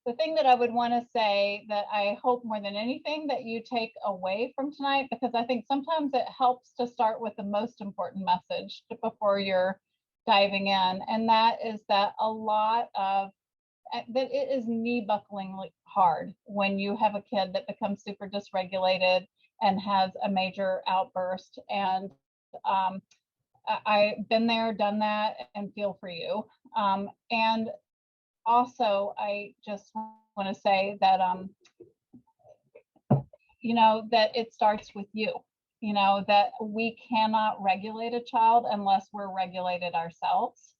the thing that I would want to say that I hope more than anything that you take away from tonight, because I think sometimes it helps to start with the most important message before you're diving in. And that is that a lot of that it is knee buckling hard when you have a kid that becomes super dysregulated and has a major outburst. And I've been there, done that, and feel for you. And also, I just want to say that, that it starts with you, that we cannot regulate a child unless we're regulated ourselves.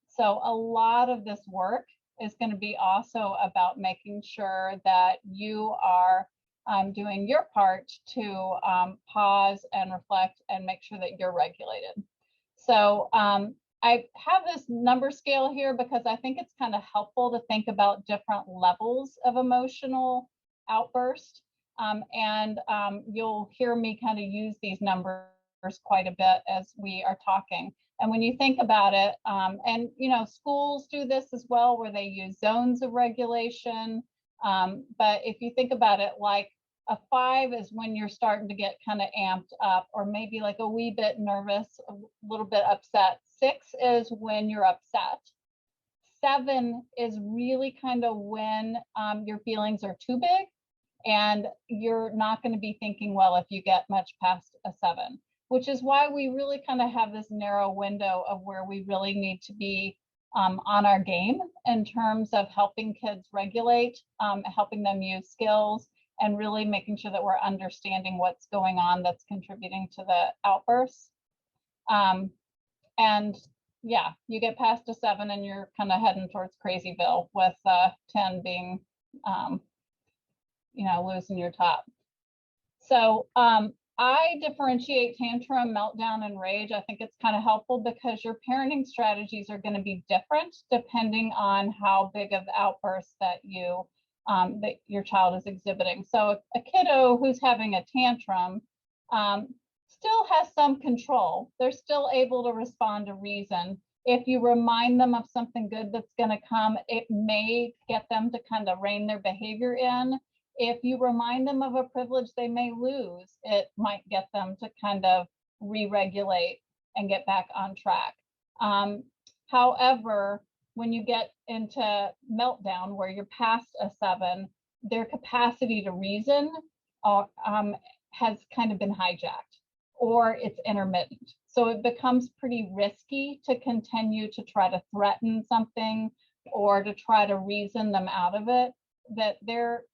So a lot of this work is going to be also about making sure that you are doing your part to pause and reflect and make sure that you're regulated. So I have this number scale here because I think it's kind of helpful to think about different levels of emotional outburst. And you'll hear me kind of use these numbers quite a bit as we are talking. And when you think about it, and schools do this as well, where they use zones of regulation. But if you think about it, like a 5 is when you're starting to get kind of amped up, or maybe like a wee bit nervous, a little bit upset. 6 is when you're upset. 7 is really kind of when your feelings are too big, and you're not going to be thinking well if you get much past a 7. Which is why we really kind of have this narrow window of where we really need to be on our game in terms of helping kids regulate, helping them use skills, and really making sure that we're understanding what's going on that's contributing to the outbursts. And yeah, you get past a 7 and you're kind of heading towards Crazyville, with 10 being, losing your top. So I differentiate tantrum, meltdown, and rage. I think it's kind of helpful because your parenting strategies are going to be different depending on how big of outbursts that your child is exhibiting. So a kiddo who's having a tantrum still has some control. They're still able to respond to reason. If you remind them of something good that's going to come, it may get them to kind of rein their behavior in. If you remind them of a privilege they may lose, it might get them to kind of re-regulate and get back on track. However, when you get into meltdown, where you're past a 7, their capacity to reason has kind of been hijacked, or it's intermittent. So it becomes pretty risky to continue to try to threaten something or to try to reason them out of it. That their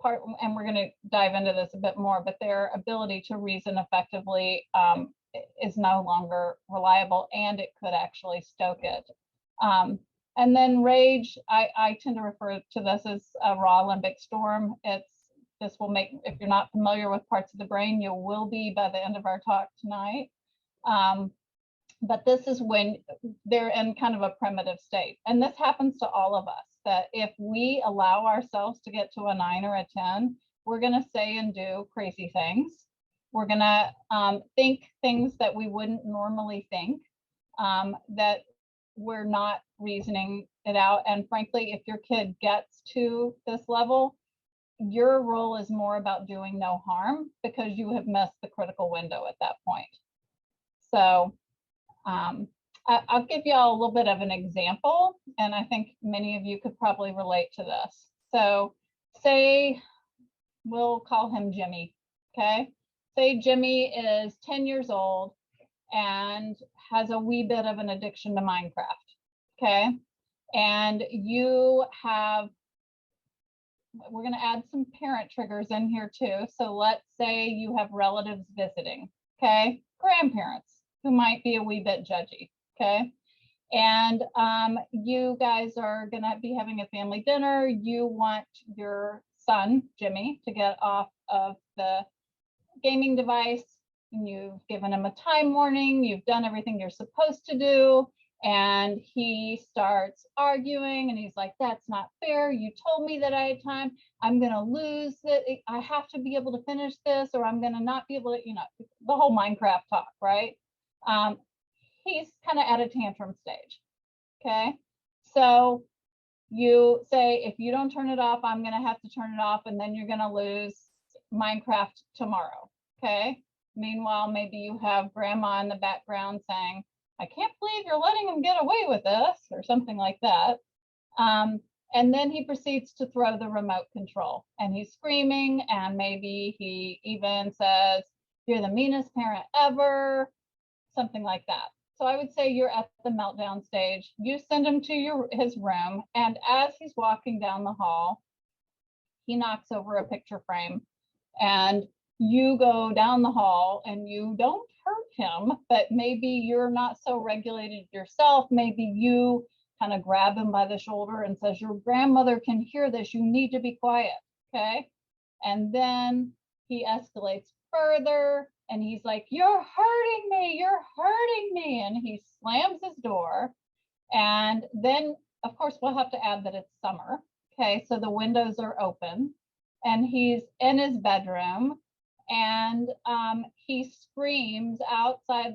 part, and we're going to dive into this a bit more, but their ability to reason effectively is no longer reliable, and it could actually stoke it. And then rage, I tend to refer to this as a raw limbic storm. This will make, if you're not familiar with parts of the brain, you will be by the end of our talk tonight. But this is when they're in kind of a primitive state. And this happens to all of us, that if we allow ourselves to get to a 9 or a 10, we're going to say and do crazy things. We're going to think things that we wouldn't normally think, that we're not reasoning it out. And frankly, if your kid gets to this level, your role is more about doing no harm, because you have missed the critical window at that point. So I'll give you all a little bit of an example, and I think many of you could probably relate to this. So say we'll call him Jimmy, okay? Say Jimmy is 10 years old and has a wee bit of an addiction to Minecraft, okay? And you have, we're going to add some parent triggers in here too. So let's say you have relatives visiting, okay? Grandparents who might be a wee bit judgy, okay? And you guys are going to be having a family dinner. You want your son, Jimmy, to get off of the gaming device, and you've given him a time warning. You've done everything you're supposed to do. And he starts arguing, and he's like, that's not fair. You told me that I had time. I'm going to lose it. I have to be able to finish this, or I'm going to not be able to, the whole Minecraft talk, right? He's kind of at a tantrum stage. Okay. So You say, if you don't turn it off, I'm going to have to turn it off, and then you're going to lose Minecraft tomorrow. Okay. Meanwhile, maybe you have grandma in the background saying, I can't believe you're letting him get away with this, or something like that. And then he proceeds to throw the remote control, and he's screaming, and maybe he even says, you're the meanest parent ever, something like that. So I would say you're at the meltdown stage. You send him to his room, and as he's walking down the hall, he knocks over a picture frame, and you go down the hall and you don't hurt him, but maybe you're not so regulated yourself. Maybe you kind of grab him by the shoulder and says, your grandmother can hear this, you need to be quiet. Okay. And then he escalates further, and he's like, you're hurting me, you're hurting me. And he slams his door. And then, of course, we'll have to add that it's summer. Okay, so the windows are open, and he's in his bedroom, and he screams outside,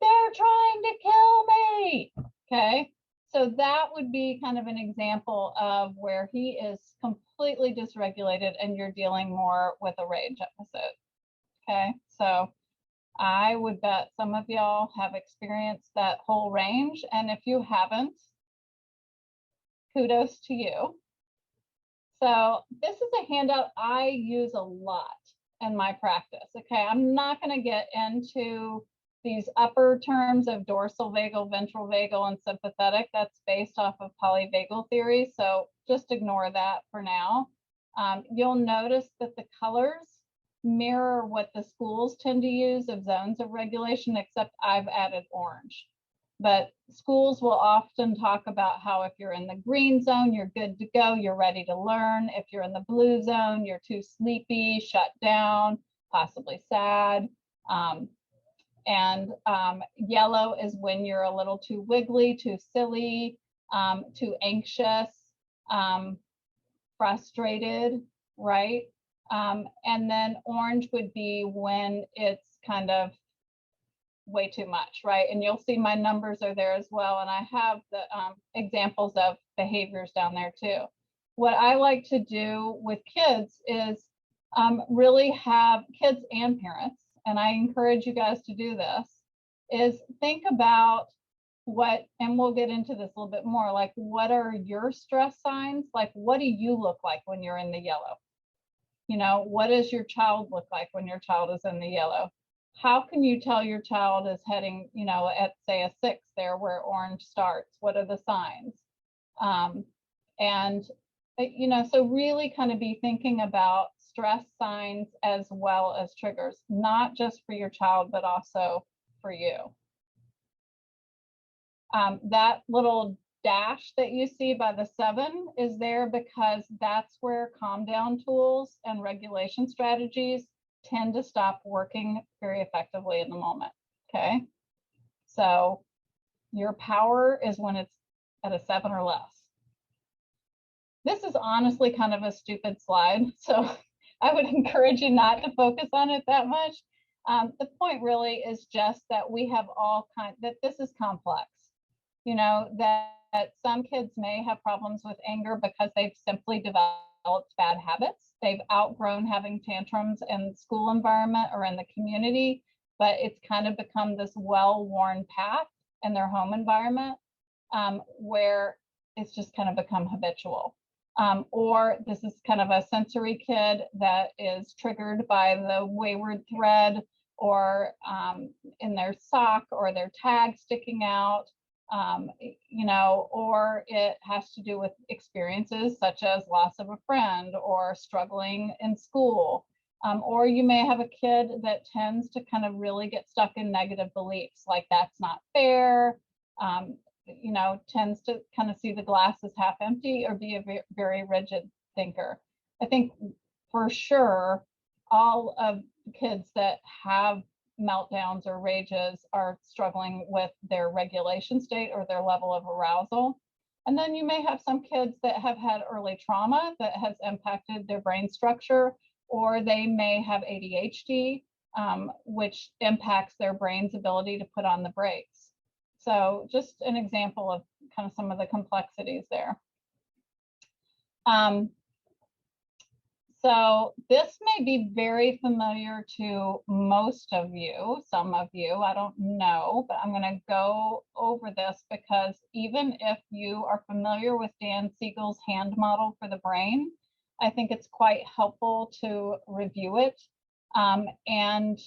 they're trying to kill me. Okay, so that would be kind of an example of where he is completely dysregulated, and you're dealing more with a rage episode. Okay, so I would bet some of y'all have experienced that whole range, and if you haven't, kudos to you. So this is a handout I use a lot in my practice. Okay, I'm not going to get into these upper terms of dorsal vagal, ventral vagal, and sympathetic. That's based off of polyvagal theory, so just ignore that for now. You'll notice that the colors mirror what the schools tend to use of zones of regulation, except I've added orange. But schools will often talk about how if you're in the green zone, you're good to go, you're ready to learn. If you're in the blue zone, you're too sleepy, shut down, possibly sad. Yellow is when you're a little too wiggly, too silly, too anxious, frustrated, right? And then orange would be when it's kind of way too much, right? And you'll see my numbers are there as well. And I have the examples of behaviors down there too. What I like to do with kids is really have kids and parents, and I encourage you guys to do this, is think about what, and we'll get into this a little bit more, like what are your stress signs? Like what do you look like when you're in the yellow? You know, what does your child look like when your child is in the yellow? How can you tell your child is heading, you know, at say a 6 there where orange starts? What are the signs? You know, so really kind of be thinking about stress signs as well as triggers, not just for your child, but also for you. That little dash that you see by the 7 is there because that's where calm down tools and regulation strategies tend to stop working very effectively in the moment. Okay, so your power is when it's at a 7 or less. This is honestly kind of a stupid slide, so I would encourage you not to focus on it that much. The point really is just that we have all that this is complex. You know, that some kids may have problems with anger because they've simply developed bad habits. They've outgrown having tantrums in the school environment or in the community, but it's kind of become this well-worn path in their home environment where it's just kind of become habitual. Or this is kind of a sensory kid that is triggered by the wayward thread or in their sock or their tag sticking out. You know, or it has to do with experiences such as loss of a friend or struggling in school. Or you may have a kid that tends to kind of really get stuck in negative beliefs, like that's not fair, you know, tends to kind of see the glass as half empty or be a very rigid thinker. I think for sure, all of the kids that have meltdowns or rages are struggling with their regulation state or their level of arousal. And then you may have some kids that have had early trauma that has impacted their brain structure, or they may have ADHD, which impacts their brain's ability to put on the brakes. So just an example of kind of some of the complexities there. So this may be very familiar to most of you, some of you, I don't know, but I'm going to go over this because even if you are familiar with Dan Siegel's hand model for the brain, I think it's quite helpful to review it. And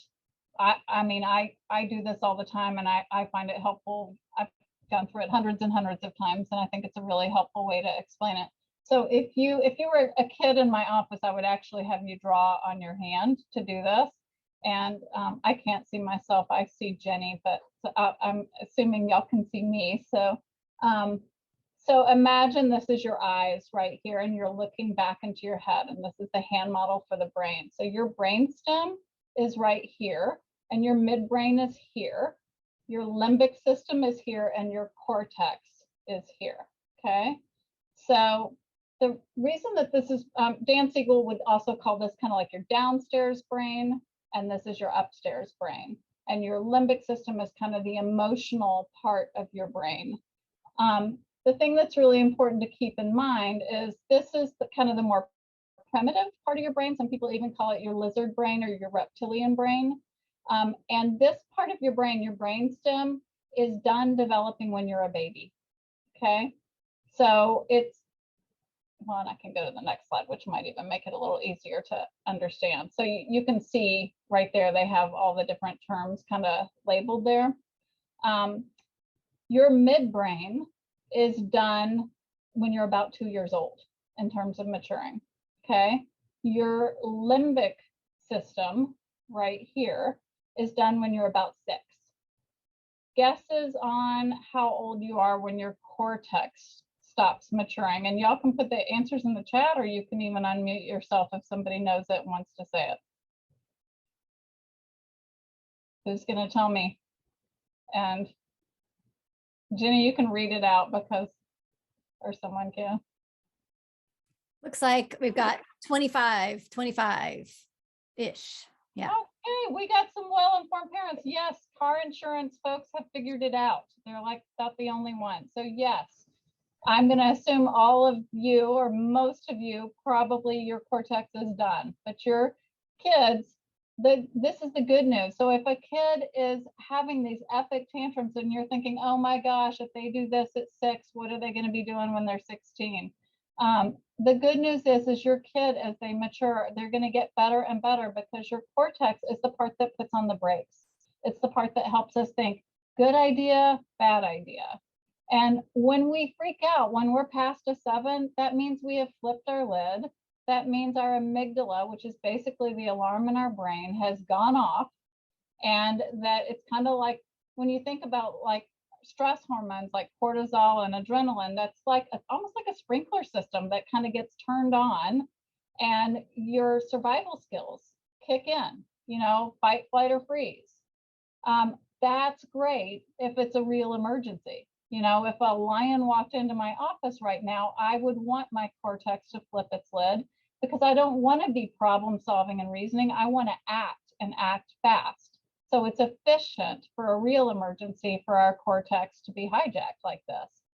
I mean, I do this all the time, and I find it helpful. I've gone through it hundreds and hundreds of times, and I think it's a really helpful way to explain it. So if you were a kid in my office, I would actually have you draw on your hand to do this. And I can't see myself. I see Jenny, but I'm assuming y'all can see me. So so imagine this is your eyes right here, and you're looking back into your head, and this is the hand model for the brain. So your brainstem is right here, and your midbrain is here. Your limbic system is here, and your cortex is here, okay? So the reason that this is, Dan Siegel would also call this kind of like your downstairs brain, and this is your upstairs brain. And your limbic system is kind of the emotional part of your brain. The thing that's really important to keep in mind is this is the kind of the more primitive part of your brain. Some people even call it your lizard brain or your reptilian brain. And this part of your brain, your brainstem, is done developing when you're a baby, okay? So it's, well, and I can go to the next slide, which might even make it a little easier to understand. So you can see right there, they have all the different terms kind of labeled there. Your midbrain is done when you're about 2 years old in terms of maturing, okay? Your limbic system right here is done when you're about 6. Guesses on how old you are when your cortex stops maturing, and y'all can put the answers in the chat, or you can even unmute yourself if somebody knows it and wants to say it. Who's going to tell me? And Jenny, you can read it out because, or someone can. Looks like we've got 25-ish. Yeah. Okay, we got some well-informed parents. Yes, car insurance folks have figured it out. They're like not the only one. So yes, I'm going to assume all of you, or most of you, probably your cortex is done. But your kids, this is the good news. So if a kid is having these epic tantrums and you're thinking, oh my gosh, if they do this at 6, what are they going to be doing when they're 16? The good news is your kid, as they mature, they're going to get better and better, because your cortex is the part that puts on the brakes. It's the part that helps us think, good idea, bad idea. And when we freak out, when we're past a 7, that means we have flipped our lid. That means our amygdala, which is basically the alarm in our brain, has gone off. And that it's kind of like when you think about like stress hormones like cortisol and adrenaline, that's like almost like a sprinkler system that kind of gets turned on, and your survival skills kick in, you know, fight, flight, or freeze. That's great if it's a real emergency. You know, if a lion walked into my office right now, I would want my cortex to flip its lid, because I don't want to be problem solving and reasoning. I want to act, and act fast. So it's efficient for a real emergency for our cortex to be hijacked like this.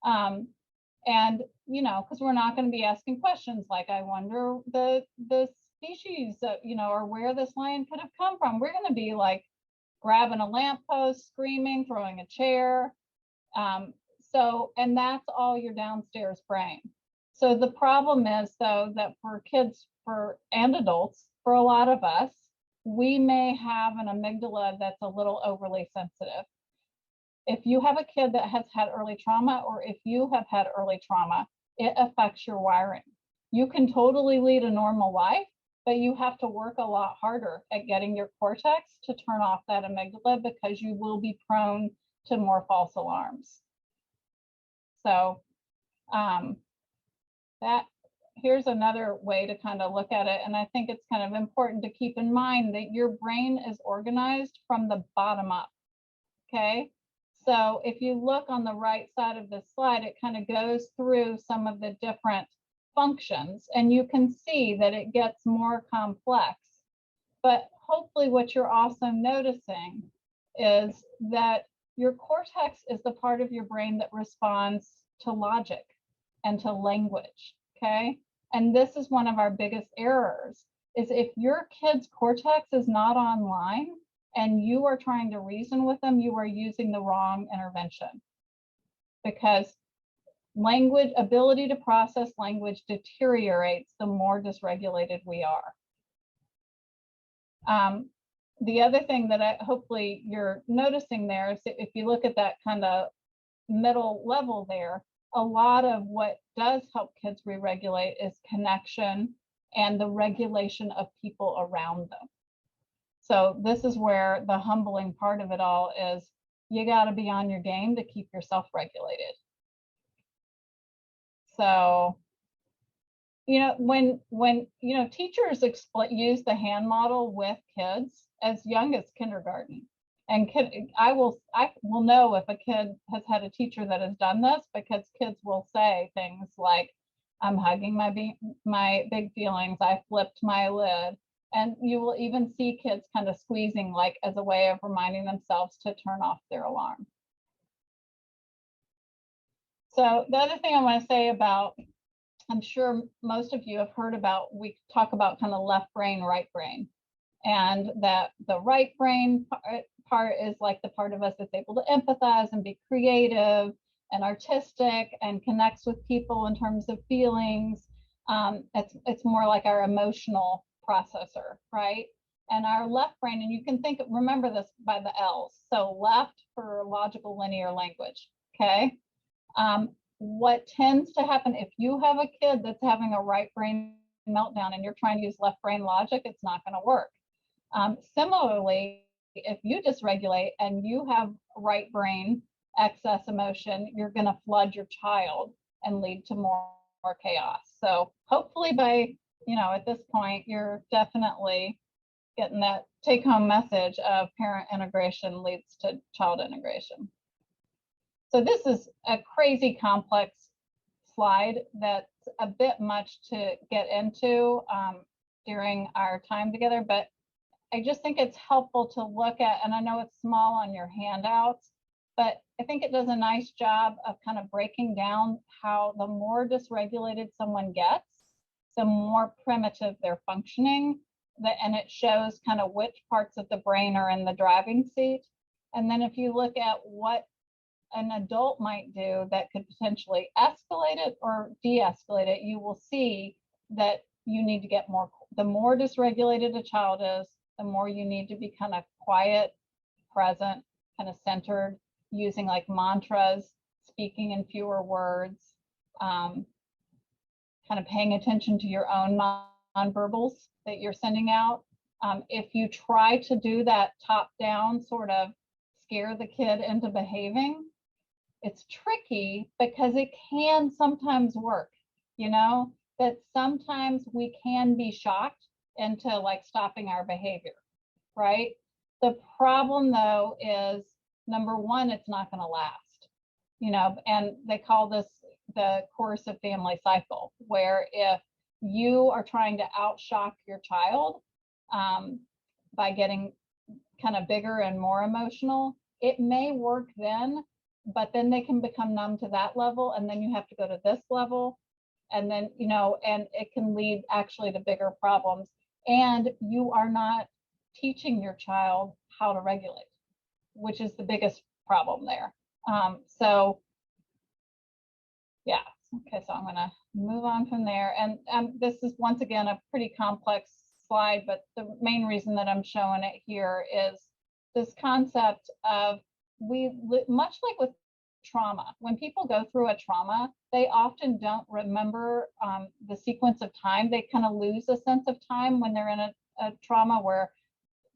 And, you know, because we're not going to be asking questions like, I wonder the species, you know, or where this lion could have come from. We're going to be like grabbing a lamppost, screaming, throwing a chair. And that's all your downstairs brain. So the problem is, though, that for kids and adults, for a lot of us, we may have an amygdala that's a little overly sensitive. If you have a kid that has had early trauma, or if you have had early trauma, it affects your wiring. You can totally lead a normal life, but you have to work a lot harder at getting your cortex to turn off that amygdala, because you will be prone to more false alarms. So here's another way to kind of look at it. And I think it's kind of important to keep in mind that your brain is organized from the bottom up, okay? So if you look on the right side of this slide, it kind of goes through some of the different functions, and you can see that it gets more complex. But hopefully what you're also noticing is that your cortex is the part of your brain that responds to logic and to language, okay? And this is one of our biggest errors, is if your kid's cortex is not online and you are trying to reason with them, you are using the wrong intervention, because language, ability to process language deteriorates the more dysregulated we are. The other thing that hopefully you're noticing there is that if you look at that kind of middle level there, a lot of what does help kids re-regulate is connection and the regulation of people around them. So this is where the humbling part of it all is. You got to be on your game to keep yourself regulated. So, when teachers use the hand model with kids as young as kindergarten, and I will know if a kid has had a teacher that has done this, because kids will say things like, "I'm hugging my big feelings. I flipped my lid," and you will even see kids kind of squeezing, like as a way of reminding themselves to turn off their alarm. So the other thing I want to say about, I'm sure most of you have heard about, we talk about kind of left brain, right brain, and that the right brain part is like the part of us that's able to empathize and be creative and artistic and connects with people in terms of feelings. It's more like our emotional processor, right? And our left brain, and you can remember this by the L's. So left for logical linear language, okay? What tends to happen if you have a kid that's having a right brain meltdown and you're trying to use left brain logic, it's not going to work. Similarly, if you dysregulate and you have right brain excess emotion, you're going to flood your child and lead to more chaos. So hopefully by, at this point, you're definitely getting that take-home message of parent integration leads to child integration. So this is a crazy complex slide that's a bit much to get into during our time together, but I just think it's helpful to look at, and I know it's small on your handouts, but I think it does a nice job of kind of breaking down how the more dysregulated someone gets, the more primitive they're functioning, and it shows kind of which parts of the brain are in the driving seat. And then if you look at what an adult might do that could potentially escalate it or de-escalate it, you will see that you need to get more, the more dysregulated a child is, the more you need to be kind of quiet, present, kind of centered, using like mantras, speaking in fewer words, kind of paying attention to your own nonverbals that you're sending out. If you try to do that top down sort of scare the kid into behaving, it's tricky because it can sometimes work, that sometimes we can be shocked into like stopping our behavior, right? The problem though is, number one, it's not going to last, and they call this the coercive family cycle, where if you are trying to outshock your child by getting kind of bigger and more emotional, it may work then, but then they can become numb to that level, and then you have to go to this level, and then and it can lead actually to bigger problems, and you are not teaching your child how to regulate, which is the biggest problem there. So yeah, okay, so I'm going to move on from there, and this is once again a pretty complex slide, but the main reason that I'm showing it here is this concept of, much like with trauma, when people go through a trauma, they often don't remember the sequence of time. They kind of lose a sense of time when they're in a trauma where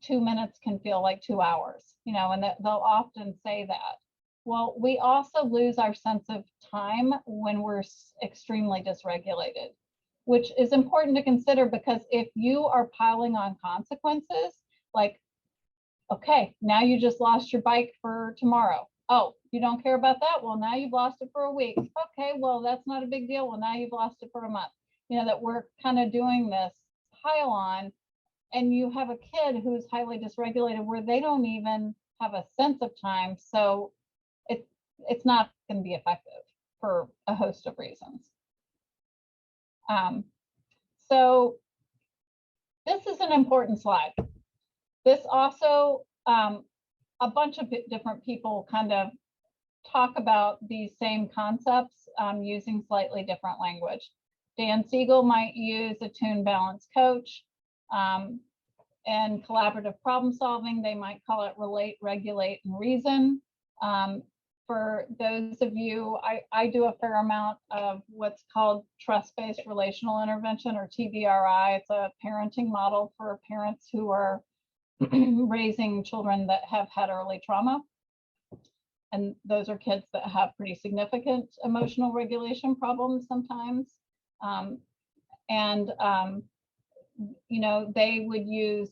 2 minutes can feel like 2 hours, and they'll often say that. Well, we also lose our sense of time when we're extremely dysregulated, which is important to consider, because if you are piling on consequences, like, okay, now you just lost your bike for tomorrow. Oh, you don't care about that? Well, now you've lost it for a week. Okay, well, that's not a big deal. Well, now you've lost it for a month. That we're kind of doing this pile on, and you have a kid who's highly dysregulated where they don't even have a sense of time. So it's not going to be effective for a host of reasons. So this is an important slide. This also, a bunch of different people kind of talk about these same concepts using slightly different language. Dan Siegel might use attune, balance, coach. And collaborative problem solving, they might call it relate, regulate, and reason. For those of you, I do a fair amount of what's called trust-based relational intervention, or TBRI. It's a parenting model for parents who are raising children that have had early trauma. And those are kids that have pretty significant emotional regulation problems sometimes. You know, they would use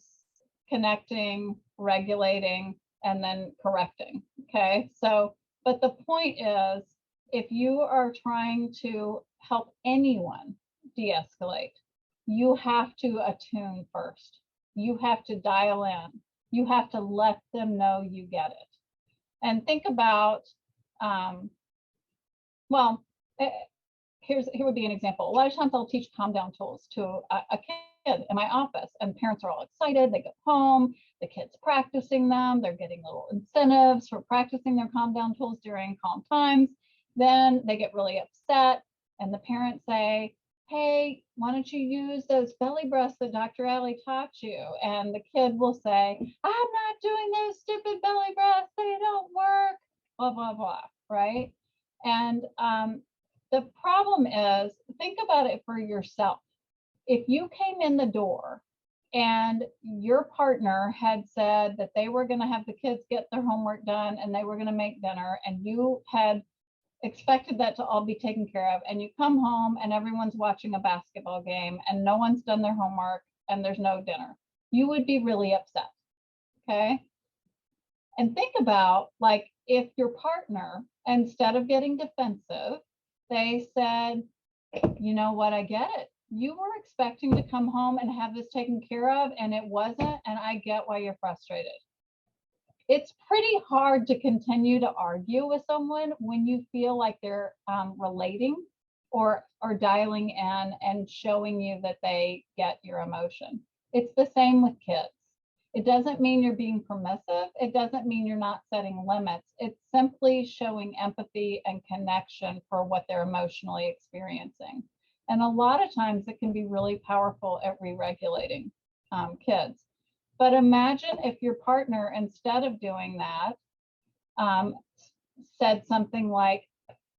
connecting, regulating, and then correcting. Okay, so, but the point is, if you are trying to help anyone de-escalate, you have to attune first. You have to dial in. You have to let them know you get it. And think about, here would be an example. A lot of times I'll teach calm down tools to a kid in my office, and parents are all excited. They go home, the kid's practicing them. They're getting little incentives for practicing their calm down tools during calm times. Then they get really upset, and the parents say, hey, why don't you use those belly breaths that Dr. Ally taught you? And the kid will say, I'm not doing those stupid belly breaths. They don't work, blah, blah, blah, right? And the problem is, think about it for yourself. If you came in the door and your partner had said that they were going to have the kids get their homework done and they were going to make dinner, and you had expected that to all be taken care of, and you come home and everyone's watching a basketball game and no one's done their homework and there's no dinner, you would be really upset. Okay. And think about, like, if your partner, instead of getting defensive, they said, you know what, I get it. You were expecting to come home and have this taken care of and it wasn't, and I get why you're frustrated. It's pretty hard to continue to argue with someone when you feel like they're relating or dialing in and showing you that they get your emotion. It's the same with kids. It doesn't mean you're being permissive. It doesn't mean you're not setting limits. It's simply showing empathy and connection for what they're emotionally experiencing. And a lot of times it can be really powerful at re-regulating kids. But imagine if your partner, instead of doing that, said something like,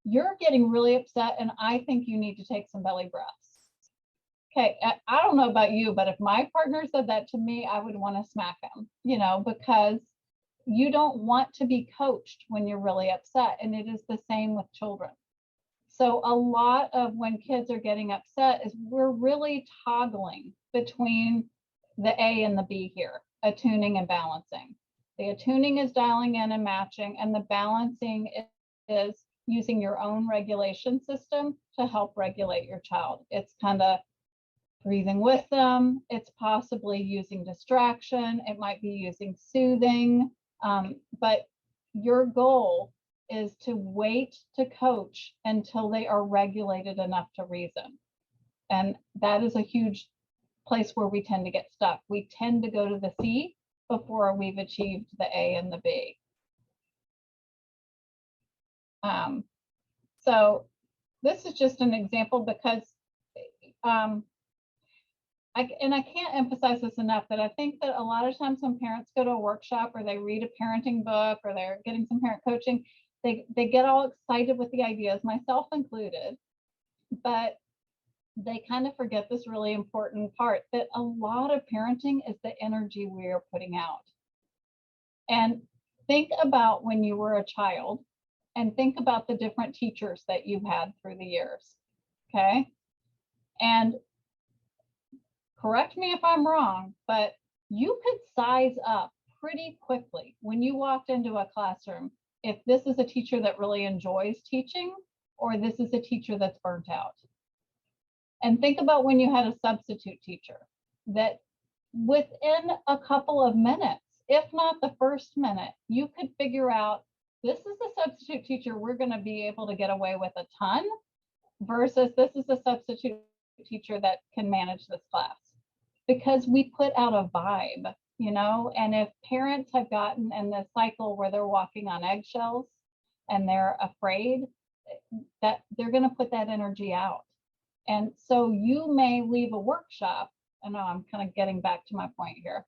you're getting really upset and I think you need to take some belly breaths. Okay, I don't know about you, but if my partner said that to me, I would want to smack him, you know, because you don't want to be coached when you're really upset. And it is the same with children. So a lot of when kids are getting upset is we're really toggling between the A and the B here, attuning and balancing. The attuning is dialing in and matching, and the balancing is using your own regulation system to help regulate your child. It's kind of breathing with them. It's possibly using distraction. It might be using soothing, but your goal is to wait to coach until they are regulated enough to reason. And that is a huge place where we tend to get stuck. We tend to go to the C before we've achieved the A and the B. So this is just an example because I can't emphasize this enough, that I think that a lot of times when parents go to a workshop or they read a parenting book or they're getting some parent coaching, they get all excited with the ideas, myself included, but they kind of forget this really important part, that a lot of parenting is the energy we are putting out. And think about when you were a child and think about the different teachers that you've had through the years, okay? And correct me if I'm wrong, but you could size up pretty quickly when you walked into a classroom if this is a teacher that really enjoys teaching or this is a teacher that's burnt out. And think about when you had a substitute teacher, that within a couple of minutes, if not the first minute, you could figure out, this is a substitute teacher we're going to be able to get away with a ton, versus this is a substitute teacher that can manage this class, because we put out a vibe, and if parents have gotten in this cycle where they're walking on eggshells and they're afraid, that they're going to put that energy out. And so you may leave a workshop. I know I'm kind of getting back to my point here.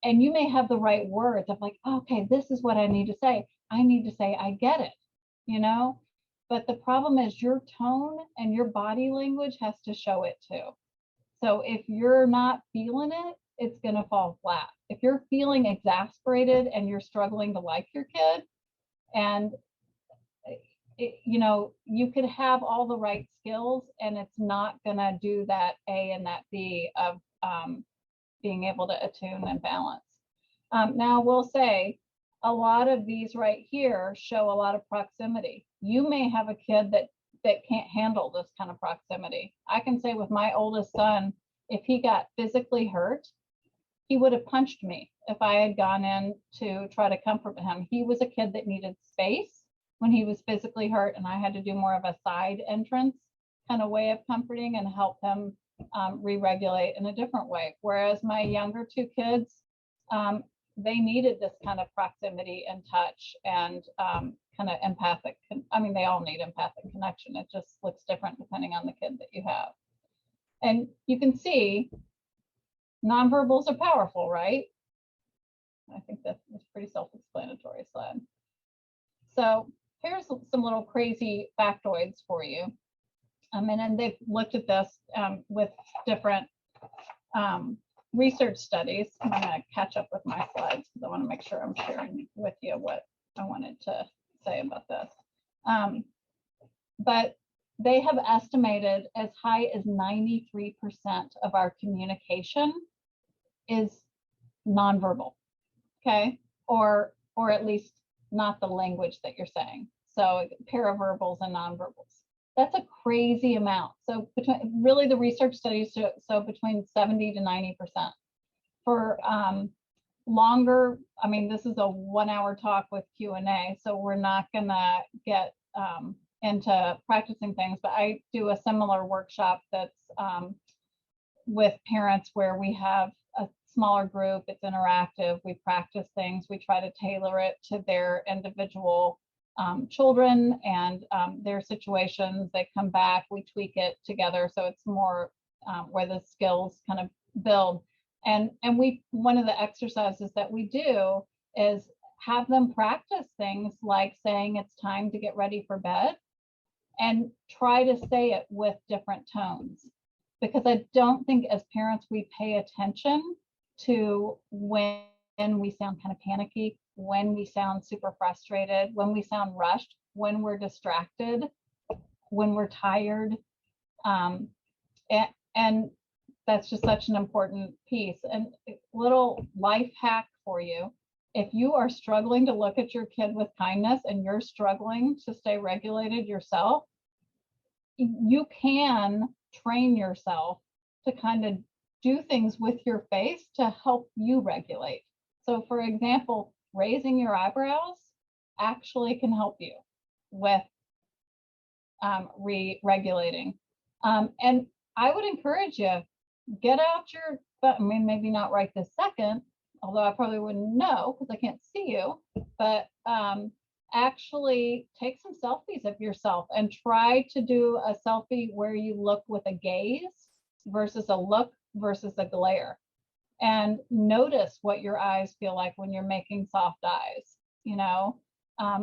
And you may have the right words of like, okay, this is what I need to say. I need to say, I get it, But the problem is your tone and your body language has to show it too. So if you're not feeling it, it's going to fall flat. If you're feeling exasperated and you're struggling to like your kid, and you could have all the right skills and it's not going to do that A and that B of being able to attune and balance. Now, we'll say a lot of these right here show a lot of proximity. You may have a kid that can't handle this kind of proximity. I can say with my oldest son, if he got physically hurt, he would have punched me if I had gone in to try to comfort him. He was a kid that needed space when he was physically hurt, and I had to do more of a side entrance kind of way of comforting and help him re-regulate in a different way. Whereas my younger two kids, they needed this kind of proximity and touch and kind of empathic. They all need empathic connection. It just looks different depending on the kid that you have. And you can see nonverbals are powerful, right? I think that's pretty self-explanatory slide. So here's some little crazy factoids for you. And they've looked at this with different research studies. I'm going to catch up with my slides because I want to make sure I'm sharing with you what I wanted to say about this. But they have estimated as high as 93% of our communication is nonverbal, okay? Or at least not the language that you're saying. So paraverbals and nonverbals. That's a crazy amount. So really the research studies so between 70 to 90%. For longer, this is a 1 hour talk with Q&A, so we're not gonna get into practicing things, but I do a similar workshop that's with parents where we have a smaller group, it's interactive, we practice things, we try to tailor it to their individual children and their situations. They come back, we tweak it together, so it's more where the skills kind of build. And one of the exercises that we do is have them practice things like saying it's time to get ready for bed and try to say it with different tones. Because I don't think as parents we pay attention to when we sound kind of panicky, when we sound super frustrated, when we sound rushed, when we're distracted, when we're tired. And that's just such an important piece. And little life hack for you. If you are struggling to look at your kid with kindness and you're struggling to stay regulated yourself, you can train yourself to kind of do things with your face to help you regulate. So for example, raising your eyebrows actually can help you with re-regulating. And I would encourage you, get out your, maybe not right this second, although I probably wouldn't know because I can't see you, but actually take some selfies of yourself and try to do a selfie where you look with a gaze versus a look versus a glare. And notice what your eyes feel like when you're making soft eyes,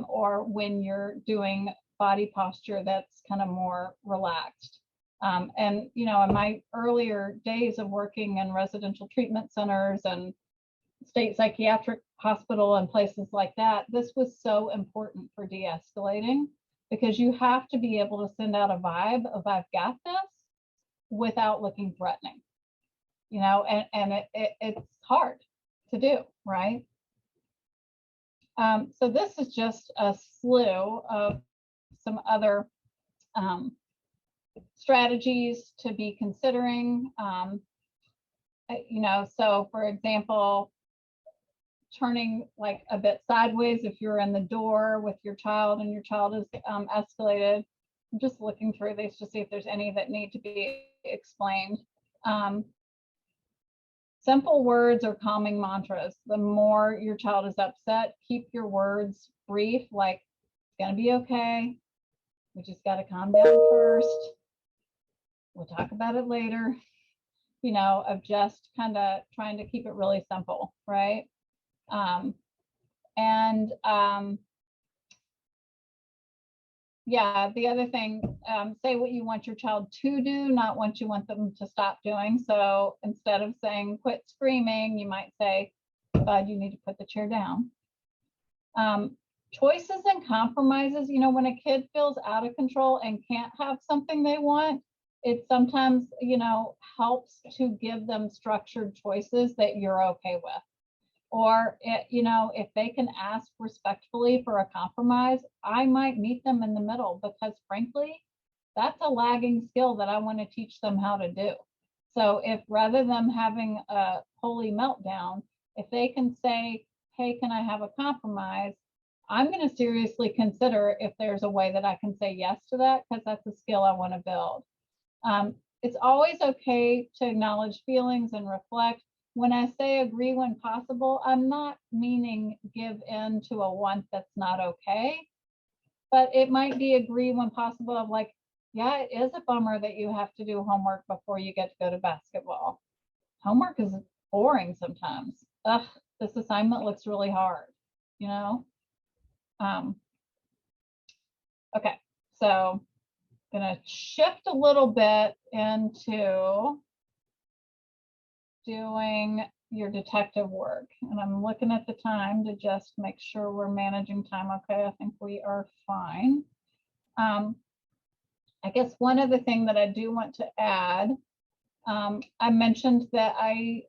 or when you're doing body posture that's kind of more relaxed. And, in my earlier days of working in residential treatment centers and state psychiatric hospital and places like that, this was so important for de-escalating, because you have to be able to send out a vibe of I've got this without looking threatening, and it's hard to do, right? So this is just a slew of some other strategies to be considering. So for example, turning like a bit sideways if you're in the door with your child and your child is escalated, I'm just looking through these to see if there's any that need to be explained. Simple words or calming mantras. The more your child is upset, keep your words brief, like it's gonna be okay. We just gotta calm down first. We'll talk about it later. You know, of just kind of trying to keep it really simple, right? Yeah, the other thing, say what you want your child to do, not what you want them to stop doing. So instead of saying quit screaming, you might say, Bud, you need to put the chair down. Choices and compromises, you know, when a kid feels out of control and can't have something they want, it sometimes, you know, helps to give them structured choices that you're okay with. Or, you know, if they can ask respectfully for a compromise, I might meet them in the middle, because frankly, that's a lagging skill that I want to teach them how to do. So if rather than having a holy meltdown, if they can say, hey, can I have a compromise? I'm going to seriously consider if there's a way that I can say yes to that, because that's a skill I want to build. It's always okay to acknowledge feelings and reflect. When I say agree when possible, I'm not meaning give in to a want that's not okay, but it might be agree when possible of like, yeah, it is a bummer that you have to do homework before you get to go to basketball. Homework is boring sometimes. Ugh, this assignment looks really hard, you know? Okay, so I'm gonna shift a little bit into doing your detective work. And I'm looking at the time to just make sure we're managing time okay. I think we are fine. I guess one other thing that I do want to add, I mentioned that I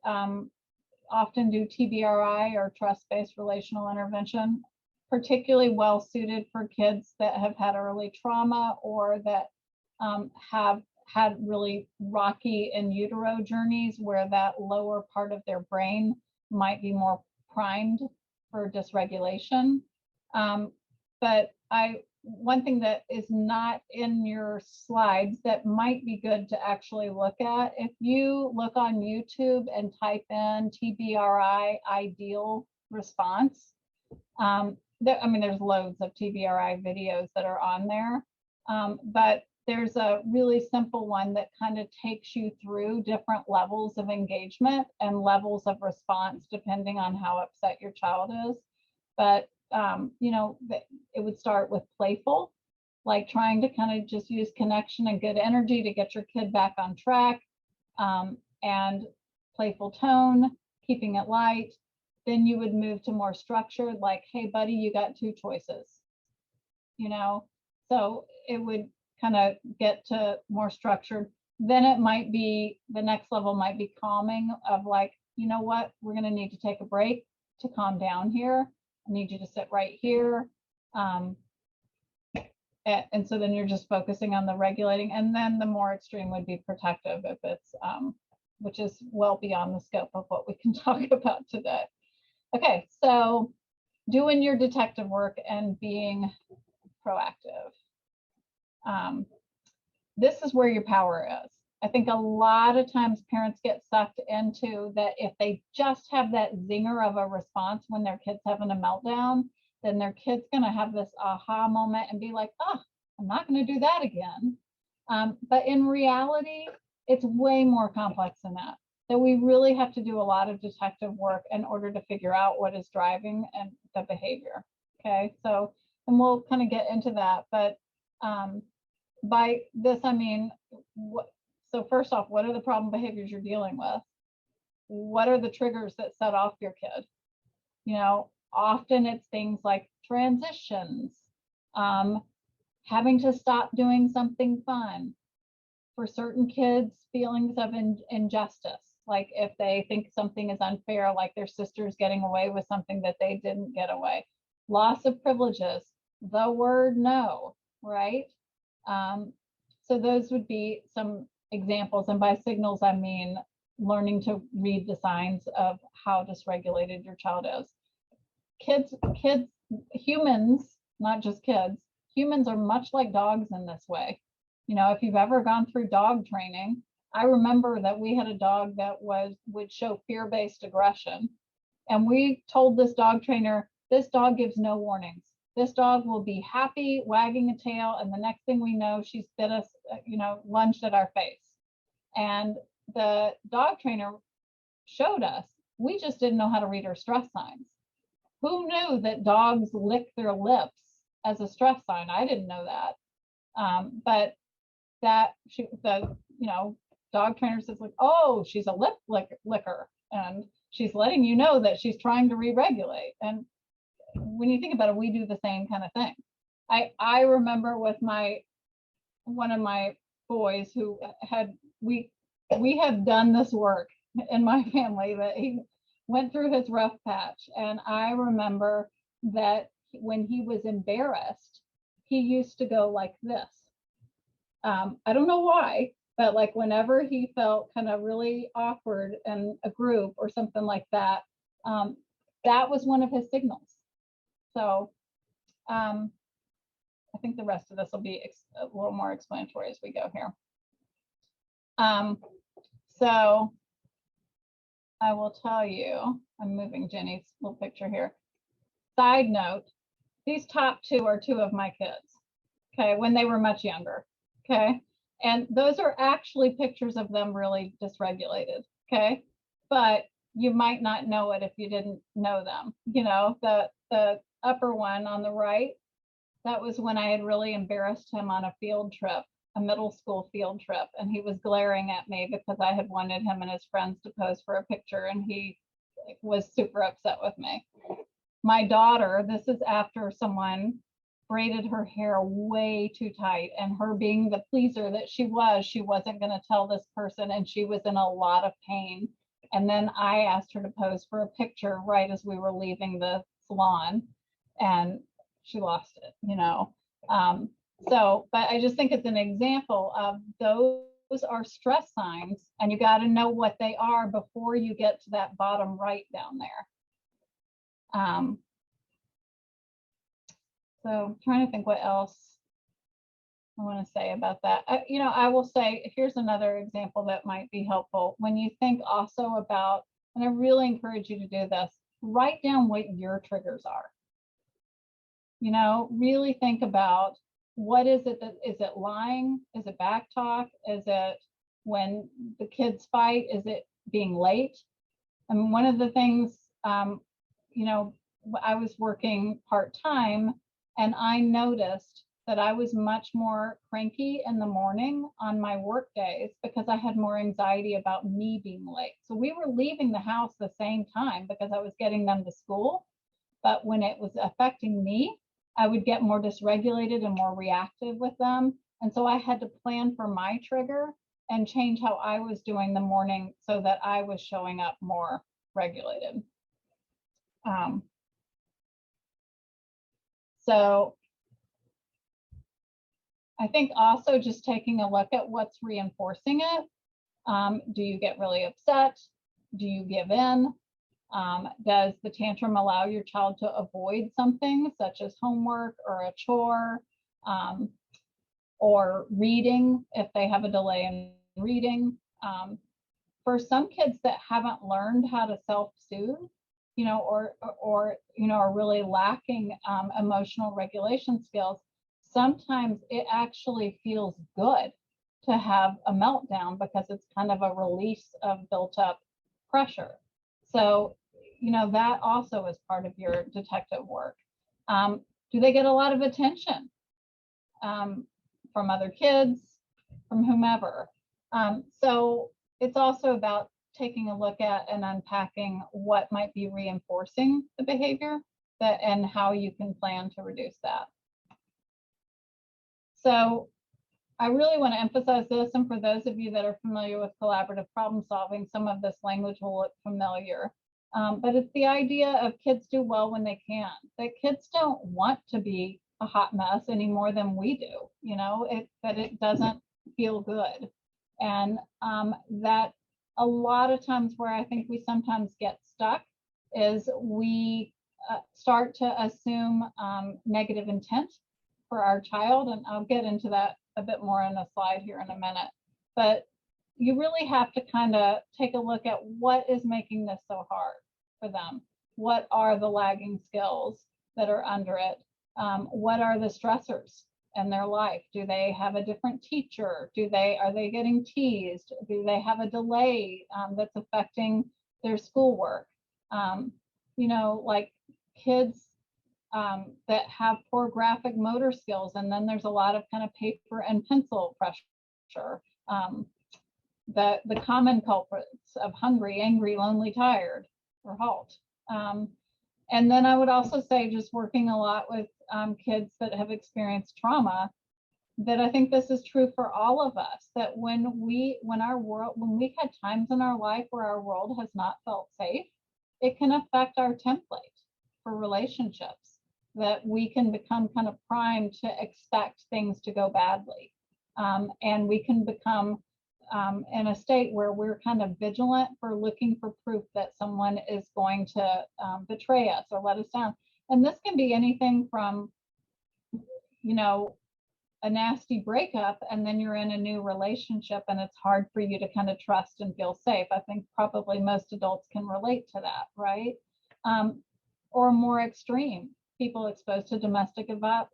often do TBRI, or trust-based relational intervention, particularly well suited for kids that have had early trauma or that have had really rocky in utero journeys where that lower part of their brain might be more primed for dysregulation. But one thing that is not in your slides that might be good to actually look at, if you look on YouTube and type in TBRI ideal response, there's loads of TBRI videos that are on there, but there's a really simple one that kind of takes you through different levels of engagement and levels of response depending on how upset your child is. But you know, it would start with playful, like trying to kind of just use connection and good energy to get your kid back on track, and playful tone, keeping it light. Then you would move to more structured, like, hey, buddy, you got two choices, you know? So it would kind of get to more structured. Then it might be, the next level might be calming, of like, you know what, we're going to need to take a break to calm down here. I need you to sit right here. And so then you're just focusing on the regulating. And then the more extreme would be protective, if it's, which is well beyond the scope of what we can talk about today. Okay, so doing your detective work and being proactive. This is where your power is. I think a lot of times parents get sucked into that if they just have that zinger of a response when their kid's having a meltdown, then their kid's going to have this aha moment and be like, oh, I'm not going to do that again. But in reality, it's way more complex than that. That we really have to do a lot of detective work in order to figure out what is driving and the behavior. Okay, so, and we'll kind of get into that, but by this, I mean, so first off, what are the problem behaviors you're dealing with? What are the triggers that set off your kid? You know, often it's things like transitions, having to stop doing something fun. For certain kids, feelings of injustice, like if they think something is unfair, like their sister's getting away with something that they didn't get away. Loss of privileges, the word no, right? So those would be some examples. And by signals, I mean learning to read the signs of how dysregulated your child is. Kids, humans, not just kids, humans are much like dogs in this way. You know, if you've ever gone through dog training, I remember that we had a dog that would show fear-based aggression. And we told this dog trainer, this dog gives no warnings. This dog will be happy, wagging a tail, and the next thing we know, she's bit us, lunged at our face. And the dog trainer showed us, we just didn't know how to read her stress signs. Who knew that dogs lick their lips as a stress sign? I didn't know that. But that dog trainer says like, oh, she's a lip licker, and she's letting you know that she's trying to re-regulate. And when you think about it, we do the same kind of thing. I remember with one of my boys who we have done this work in my family, that he went through his rough patch. And I remember that when he was embarrassed, he used to go like this. I don't know why, but like whenever he felt kind of really awkward in a group or something like that, that was one of his signals. So I think the rest of this will be a little more explanatory as we go here. So I will tell you, I'm moving Jenny's little picture here. Side note, these top two are two of my kids, okay, when they were much younger, okay? And those are actually pictures of them really dysregulated, okay? But you might not know it if you didn't know them. You know, the upper one on the right, that was when I had really embarrassed him on a field trip, a middle school field trip, and he was glaring at me because I had wanted him and his friends to pose for a picture, and he was super upset with me. My daughter, this is after someone braided her hair way too tight, and her being the pleaser that she wasn't going to tell this person, and she was in a lot of pain. And then I asked her to pose for a picture right as we were leaving the salon, and she lost it, you know. But I just think it's an example of those are stress signs, and you got to know what they are before you get to that bottom right down there. So I'm trying to think what else I want to say about that. I will say, here's another example that might be helpful. When you think also about, and I really encourage you to do this, write down what your triggers are. You know, really think about, what is it that, is it lying? Is it back talk? Is it when the kids fight? Is it being late? I mean, one of the things, I was working part-time, and I noticed that I was much more cranky in the morning on my work days because I had more anxiety about me being late. So we were leaving the house the same time because I was getting them to school. But when it was affecting me, I would get more dysregulated and more reactive with them. And so I had to plan for my trigger and change how I was doing the morning so that I was showing up more regulated. So I think also just taking a look at what's reinforcing it. Do you get really upset? Do you give in? Does the tantrum allow your child to avoid something such as homework or a chore, or reading if they have a delay in reading? For some kids that haven't learned how to self-soothe, or are really lacking emotional regulation skills, sometimes it actually feels good to have a meltdown because it's kind of a release of built up pressure. So, that also is part of your detective work. Do they get a lot of attention from other kids, from whomever? So it's also about taking a look at and unpacking what might be reinforcing the behavior and how you can plan to reduce that. So I really want to emphasize this, and for those of you that are familiar with collaborative problem solving, some of this language will look familiar. But it's the idea of kids do well when they can. That kids don't want to be a hot mess any more than we do, that it doesn't feel good. And that a lot of times where I think we sometimes get stuck is we start to assume negative intent for our child, and I'll get into that a bit more in a slide here in a minute. But you really have to kind of take a look at what is making this so hard for them. What are the lagging skills that are under it? What are the stressors in their life? Do they have a different teacher? Are they getting teased? Do they have a delay that's affecting their schoolwork? Like kids that have poor graphic motor skills, and then there's a lot of kind of paper and pencil pressure. The common culprits of hungry, angry, lonely, tired, or halt. And then I would also say, just working a lot with kids that have experienced trauma, that I think this is true for all of us, that when we've had times in our life where our world has not felt safe, it can affect our template for relationships, that we can become kind of primed to expect things to go badly. And we can become in a state where we're kind of vigilant for looking for proof that someone is going to betray us or let us down. And this can be anything from, a nasty breakup, and then you're in a new relationship and it's hard for you to kind of trust and feel safe. I think probably most adults can relate to that, right? Or more extreme, people exposed to domestic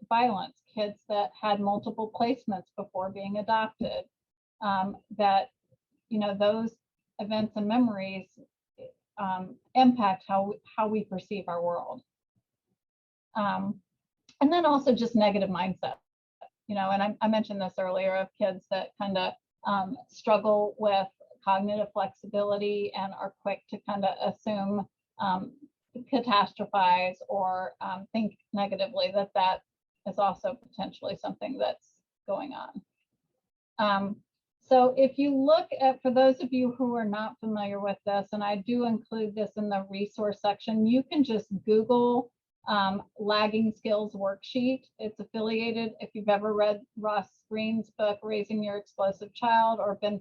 violence, kids that had multiple placements before being adopted, that, those events and memories impact how we perceive our world. And then also just negative mindset, and I mentioned this earlier, of kids that kind of struggle with cognitive flexibility and are quick to kind of assume, catastrophize, or think negatively, that is also potentially something that's going on. So if you look at, for those of you who are not familiar with this, and I do include this in the resource section, you can just Google lagging skills worksheet. It's affiliated. If you've ever read Ross Greene's book, Raising Your Explosive Child, or been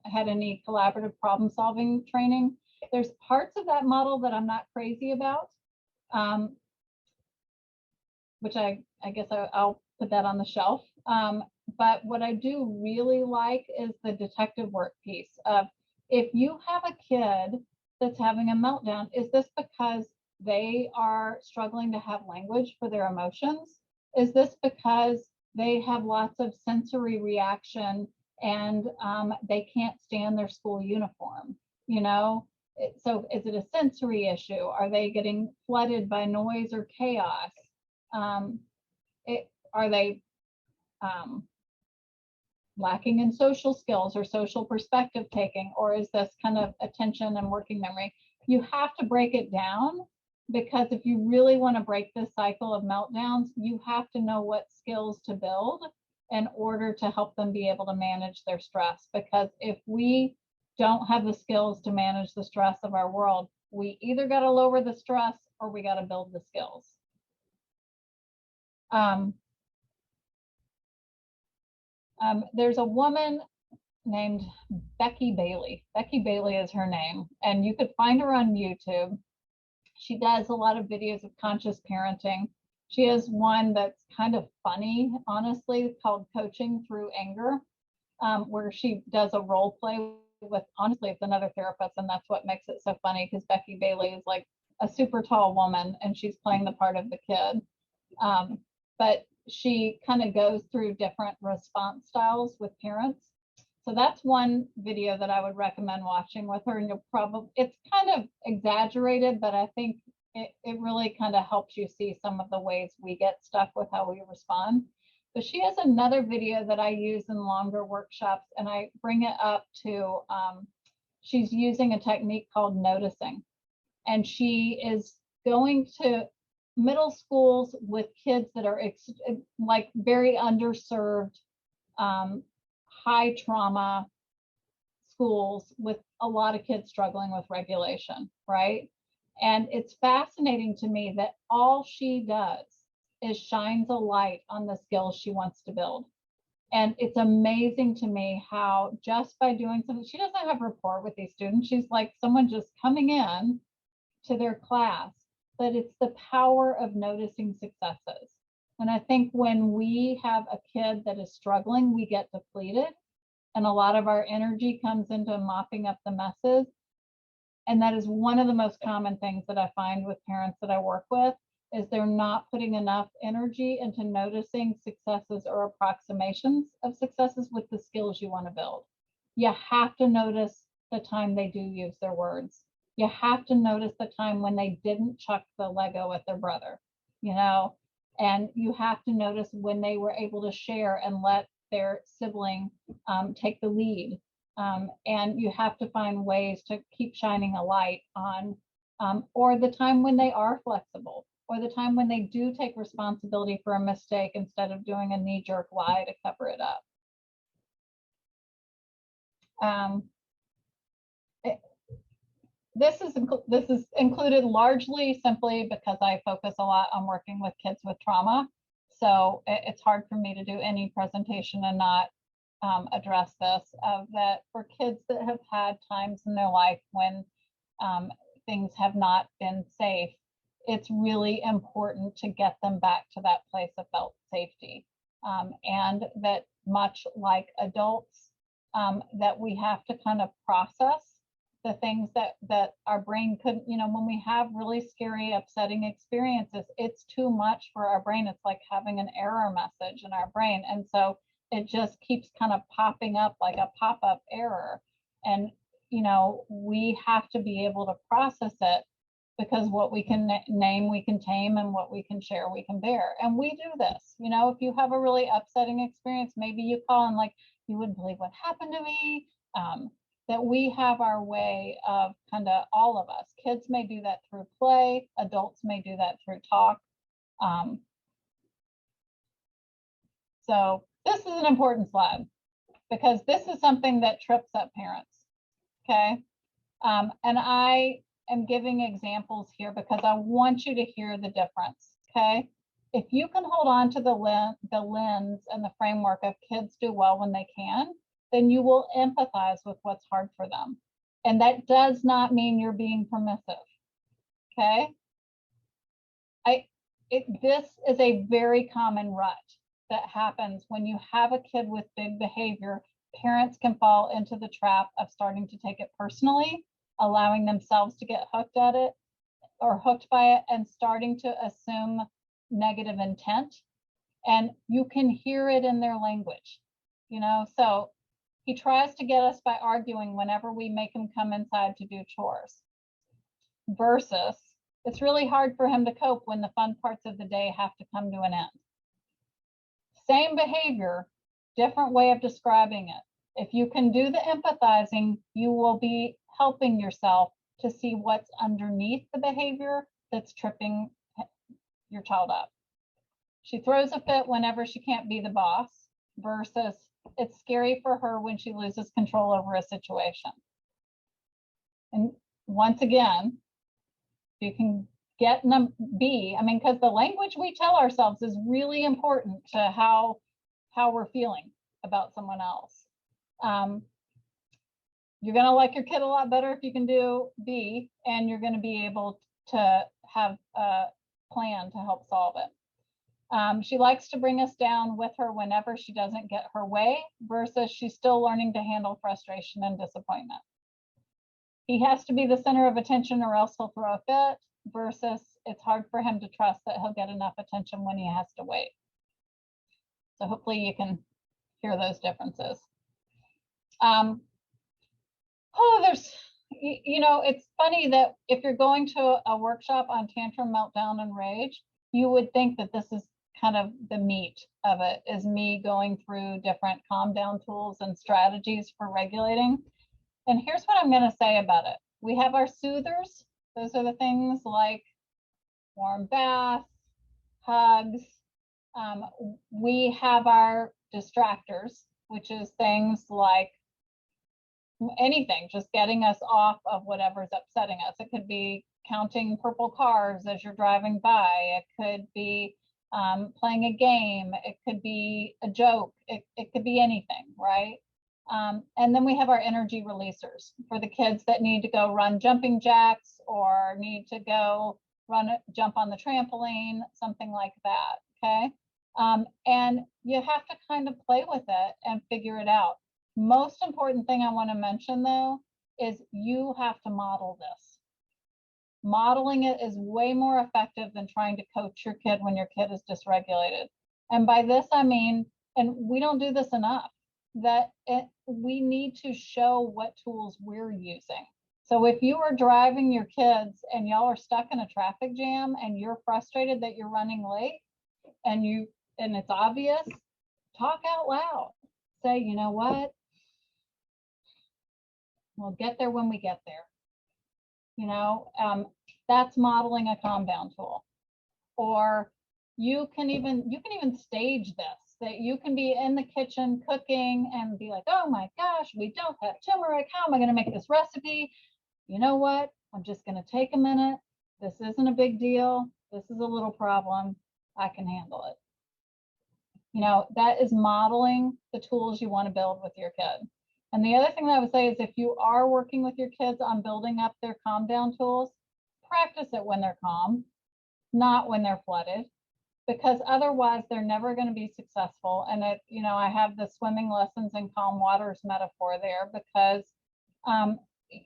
had any collaborative problem solving training, there's parts of that model that I'm not crazy about, which I guess I'll put that on the shelf. But what I do really like is the detective work piece of, if you have a kid that's having a meltdown, is this because they are struggling to have language for their emotions? Is this because they have lots of sensory reaction and they can't stand their school uniform? So is it a sensory issue? Are they getting flooded by noise or chaos? Are they lacking in social skills or social perspective taking, or is this kind of attention and working memory? You have to break it down, because if you really want to break this cycle of meltdowns, you have to know what skills to build in order to help them be able to manage their stress. Because if we don't have the skills to manage the stress of our world, we either got to lower the stress or we got to build the skills. There's a woman named Becky Bailey. Becky Bailey is her name, and you could find her on YouTube. She does a lot of videos of conscious parenting. She has one that's kind of funny, honestly, called Coaching Through Anger, where she does a role play with, honestly, it's another therapist, and that's what makes it so funny, because Becky Bailey is like a super tall woman, and she's playing the part of the kid. But she kind of goes through different response styles with parents. So that's one video that I would recommend watching with her. And you'll probably, it's kind of exaggerated, but I think it really kind of helps you see some of the ways we get stuck with how we respond. But she has another video that I use in longer workshops, and I bring it up to, she's using a technique called noticing. And she is going to middle schools with kids that are like very underserved, high trauma schools with a lot of kids struggling with regulation, right? And it's fascinating to me that all she does is shines a light on the skills she wants to build. And it's amazing to me how just by doing something, she doesn't have rapport with these students. She's like someone just coming in to their class, but it's the power of noticing successes. And I think when we have a kid that is struggling, we get depleted, and a lot of our energy comes into mopping up the messes. And that is one of the most common things that I find with parents that I work with, is they're not putting enough energy into noticing successes or approximations of successes with the skills you want to build. You have to notice the time they do use their words. You have to notice the time when they didn't chuck the Lego at their brother, you know, and you have to notice when they were able to share and let their sibling take the lead. And you have to find ways to keep shining a light on, or the time when they are flexible, or the time when they do take responsibility for a mistake instead of doing a knee-jerk lie to cover it up. This is included largely simply because I focus a lot on working with kids with trauma. So it's hard for me to do any presentation and not address this, that for kids that have had times in their life when things have not been safe, it's really important to get them back to that place of felt safety. And that much like adults, that we have to kind of process the things that our brain couldn't, you know, when we have really scary, upsetting experiences, it's too much for our brain. It's like having an error message in our brain. And so it just keeps kind of popping up like a pop-up error. And, you know, we have to be able to process it, because what we can name, we can tame, and what we can share, we can bear. And we do this, you know, if you have a really upsetting experience, maybe you call and like, you wouldn't believe what happened to me. That we have our way of kind of, all of us, kids may do that through play, adults may do that through talk. So this is an important slide, because this is something that trips up parents, okay? And I am giving examples here because I want you to hear the difference, okay? If you can hold on to the lens and the framework of kids do well when they can, then you will empathize with what's hard for them. And that does not mean you're being permissive, okay? This is a very common rut that happens when you have a kid with big behavior. Parents can fall into the trap of starting to take it personally, allowing themselves to get hooked at it or hooked by it, and starting to assume negative intent. And you can hear it in their language, you know? So he tries to get us by arguing whenever we make him come inside to do chores, versus it's really hard for him to cope when the fun parts of the day have to come to an end. Same behavior, different way of describing it. If you can do the empathizing, you will be helping yourself to see what's underneath the behavior that's tripping your child up. She throws a fit whenever she can't be the boss, versus it's scary for her when she loses control over a situation. And once again, you can get B, I mean, because the language we tell ourselves is really important to how we're feeling about someone else. You're going to like your kid a lot better if you can do B, and you're going to be able to have a plan to help solve it. She likes to bring us down with her whenever she doesn't get her way, versus she's still learning to handle frustration and disappointment. He has to be the center of attention or else he'll throw a fit, versus it's hard for him to trust that he'll get enough attention when he has to wait. So hopefully you can hear those differences. There's, you know, it's funny that if you're going to a workshop on tantrum, meltdown, and rage, you would think that this is kind of the meat of it, is me going through different calm down tools and strategies for regulating. And here's what I'm going to say about it. We have our soothers. Those are the things like warm bath, hugs. We have our distractors, which is things like anything, just getting us off of whatever's upsetting us. It could be counting purple cars as you're driving by. It could be playing a game. It could be a joke. It could be anything, right? And then we have our energy releasers for the kids that need to go run jumping jacks, or need to go jump on the trampoline, something like that, okay? And you have to kind of play with it and figure it out. Most important thing I want to mention though, is you have to model this. Modeling it is way more effective than trying to coach your kid when your kid is dysregulated. And by this, I mean, and we don't do this enough, that we need to show what tools we're using. So if you are driving your kids and y'all are stuck in a traffic jam and you're frustrated that you're running late and it's obvious, talk out loud. Say, you know what? We'll get there when we get there. You know, that's modeling a calm down tool. Or you can even stage this, that you can be in the kitchen cooking and be like, oh my gosh, we don't have turmeric. How am I going to make this recipe? You know what? I'm just going to take a minute. This isn't a big deal. This is a little problem. I can handle it. You know, that is modeling the tools you want to build with your kid. And the other thing that I would say is if you are working with your kids on building up their calm down tools, practice it when they're calm, not when they're flooded, because otherwise they're never going to be successful. And you know, I have the swimming lessons in calm waters metaphor there because,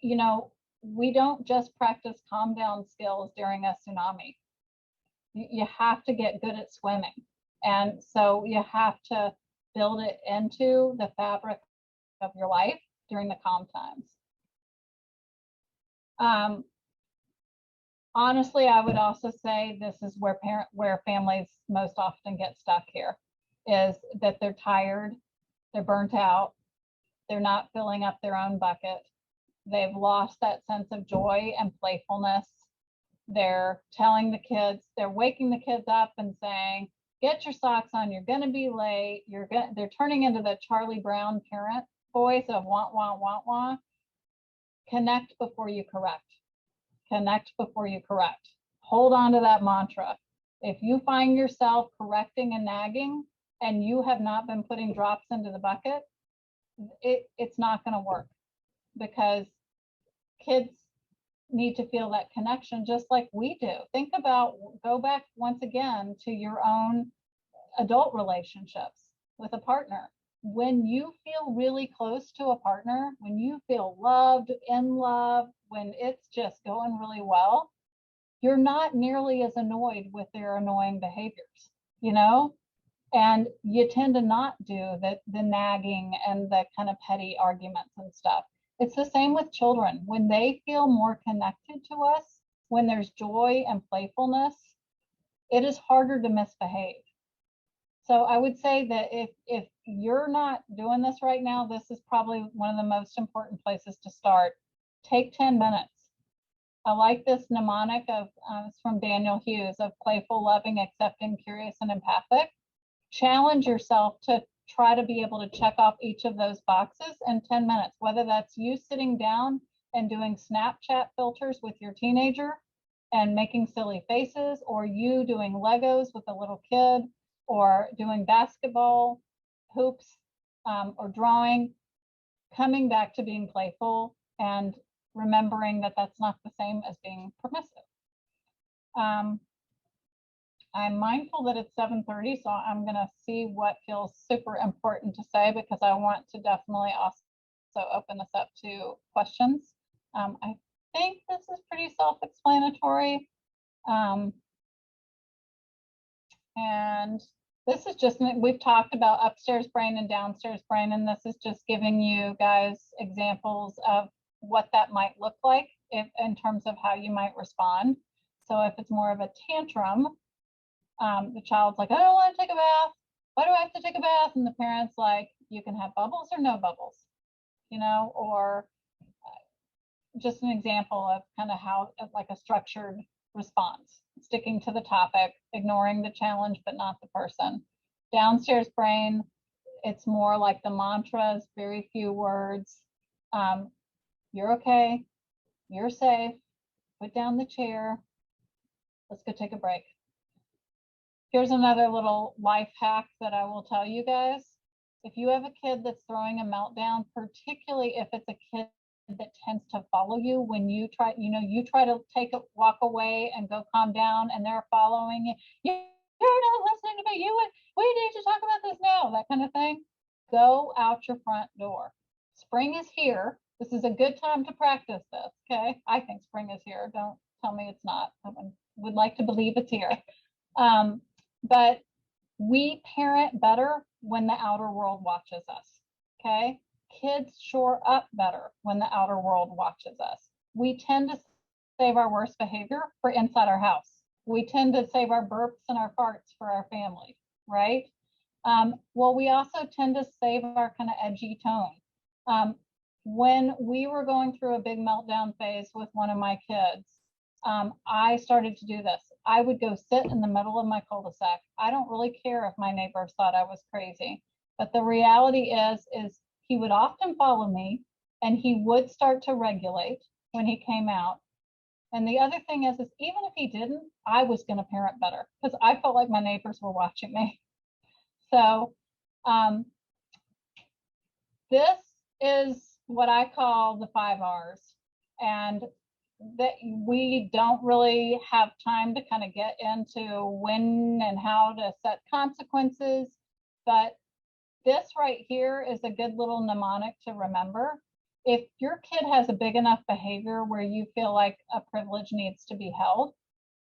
you know, we don't just practice calm down skills during a tsunami. You have to get good at swimming. And so you have to build it into the fabric of your life during the calm times. Honestly, I would also say this is where families most often get stuck here, is that they're tired, they're burnt out, they're not filling up their own bucket, they've lost that sense of joy and playfulness. They're telling the kids, they're waking the kids up and saying, get your socks on, you're going to be late, they're turning into the Charlie Brown parent voice of want, want, want, want. Connect before you correct. Connect before you correct. Hold on to that mantra. If you find yourself correcting and nagging and you have not been putting drops into the bucket, it's not going to work, because kids need to feel that connection just like we do. Go back once again to your own adult relationships with a partner. When you feel really close to a partner, when you feel loved, in love, when it's just going really well, you're not nearly as annoyed with their annoying behaviors, you know? And you tend to not do the nagging and the kind of petty arguments and stuff. It's the same with children. When they feel more connected to us, when there's joy and playfulness, it is harder to misbehave. So I would say that if you're not doing this right now, this is probably one of the most important places to start. Take 10 minutes. I like this mnemonic it's from Daniel Hughes, of playful, loving, accepting, curious, and empathic. Challenge yourself to try to be able to check off each of those boxes in 10 minutes, whether that's you sitting down and doing Snapchat filters with your teenager and making silly faces, or you doing Legos with a little kid, or doing basketball hoops, or drawing, coming back to being playful and remembering that that's not the same as being permissive. I'm mindful that it's 7:30, so I'm going to see what feels super important to say, because I want to definitely also open this up to questions. I think this is pretty self-explanatory. And this is just, we've talked about upstairs brain and downstairs brain, and this is just giving you guys examples of what that might look like in terms of how you might respond. So if it's more of a tantrum, the child's like, I don't want to take a bath. Why do I have to take a bath? And the parent's like, you can have bubbles or no bubbles, you know, or just an example of kind of how, like a structured response, sticking to the topic, ignoring the challenge, but not the person. Downstairs brain, it's more like the mantras, very few words. You're okay, you're safe, put down the chair, let's go take a break. Here's another little life hack that I will tell you guys. If you have a kid that's throwing a meltdown, particularly if it's a kid that tends to follow you when you try, you try to walk away and go calm down, and they're following you. you're not listening to me. We need to talk about this now, that kind of thing. Go out your front door. Spring is here. This is a good time to practice this, okay? I think spring is here. Don't tell me it's not. I would like to believe it's here. But we parent better when the outer world watches us, okay? Kids shore up better when the outer world watches us. We tend to save our worst behavior for inside our house. We tend to save our burps and our farts for our family, right? Well, we also tend to save our kind of edgy tone. When we were going through a big meltdown phase with one of my kids, I started to do this. I would go sit in the middle of my cul-de-sac. I don't really care if my neighbors thought I was crazy, but the reality is he would often follow me and he would start to regulate when he came out. And the other thing is even if he didn't, I was going to parent better because I felt like my neighbors were watching me. So this is what I call the 5 R's. And that we don't really have time to kind of get into when and how to set consequences. But this right here is a good little mnemonic to remember. If your kid has a big enough behavior where you feel like a privilege needs to be held,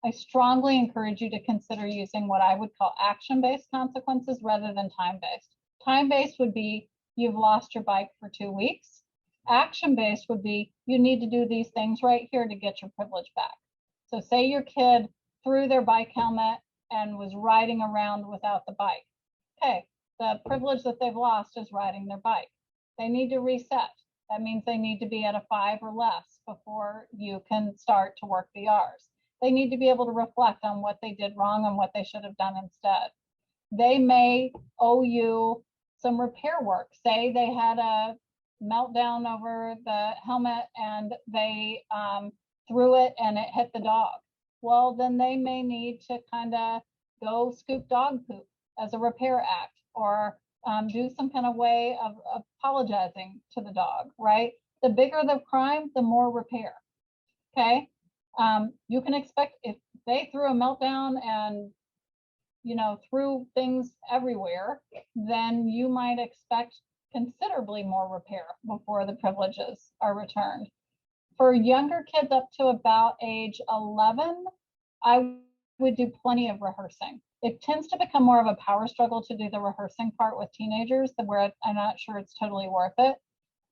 I strongly encourage you to consider using what I would call action-based consequences rather than time-based. Time-based would be you've lost your bike for 2 weeks. Action-based would be you need to do these things right here to get your privilege back. So say your kid threw their bike helmet and was riding around without the bike. Okay, the privilege that they've lost is riding their bike. They need to reset. That means they need to be at a 5 or less before you can start to work the R's. They need to be able to reflect on what they did wrong and what they should have done instead. They may owe you some repair work. Say they had a meltdown over the helmet and they threw it and it hit the dog. Well, then they may need to kind of go scoop dog poop as a repair act or do some kind of way of apologizing to the dog, right? The bigger the crime, the more repair, okay? You can expect if they threw a meltdown and threw things everywhere, then you might expect considerably more repair before the privileges are returned. For younger kids up to about age 11, I would do plenty of rehearsing. It tends to become more of a power struggle to do the rehearsing part with teenagers, where I'm not sure it's totally worth it.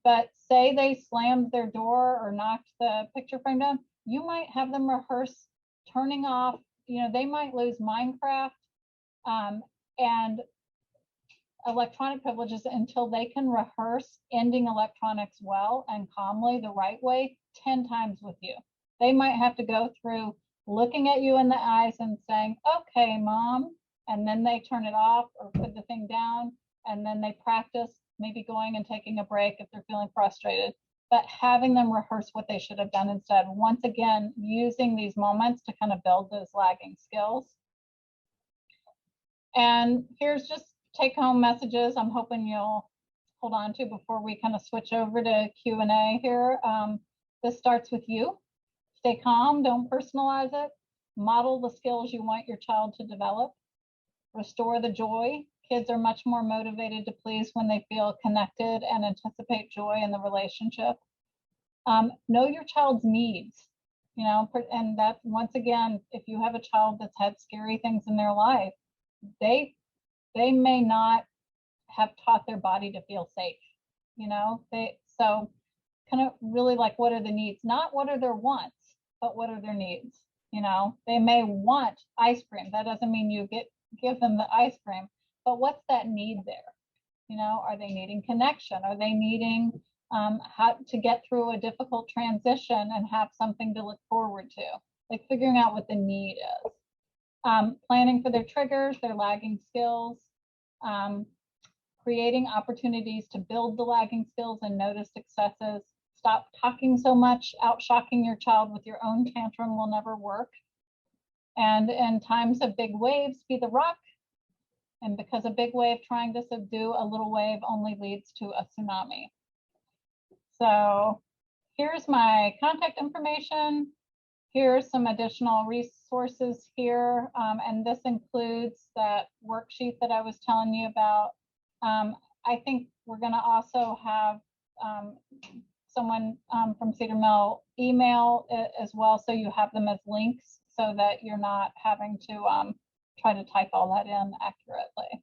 But say they slammed their door or knocked the picture frame down, you might have them rehearse turning off, they might lose Minecraft and electronic privileges until they can rehearse ending electronics well and calmly the right way 10 times with you. They might have to go through looking at you in the eyes and saying, okay, mom, and then they turn it off or put the thing down, and then they practice maybe going and taking a break if they're feeling frustrated, but having them rehearse what they should have done instead. Once again, using these moments to kind of build those lagging skills. And here's just take-home messages I'm hoping you'll hold on to before we kind of switch over to Q&A here. This starts with you. Stay calm, don't personalize it. Model the skills you want your child to develop. Restore the joy. Kids are much more motivated to please when they feel connected and anticipate joy in the relationship. Know your child's needs, and that, once again, if you have a child that's had scary things in their life, they may not have taught their body to feel safe, so kind of really like, what are the needs? Not what are their wants, but what are their needs? They may want ice cream. That doesn't mean you give them the ice cream, but what's that need there? Are they needing connection? Are they needing how to get through a difficult transition and have something to look forward to? Like figuring out what the need is. Planning for their triggers, their lagging skills, creating opportunities to build the lagging skills and notice successes. Stop talking so much. Out-shocking your child with your own tantrum will never work. And in times of big waves, be the rock. And because a big wave trying to subdue a little wave only leads to a tsunami. So here's my contact information. Here are some additional resources here, and this includes that worksheet that I was telling you about. I think we're going to also have someone from Cedar Mill email it as well, so you have them as links so that you're not having to try to type all that in accurately.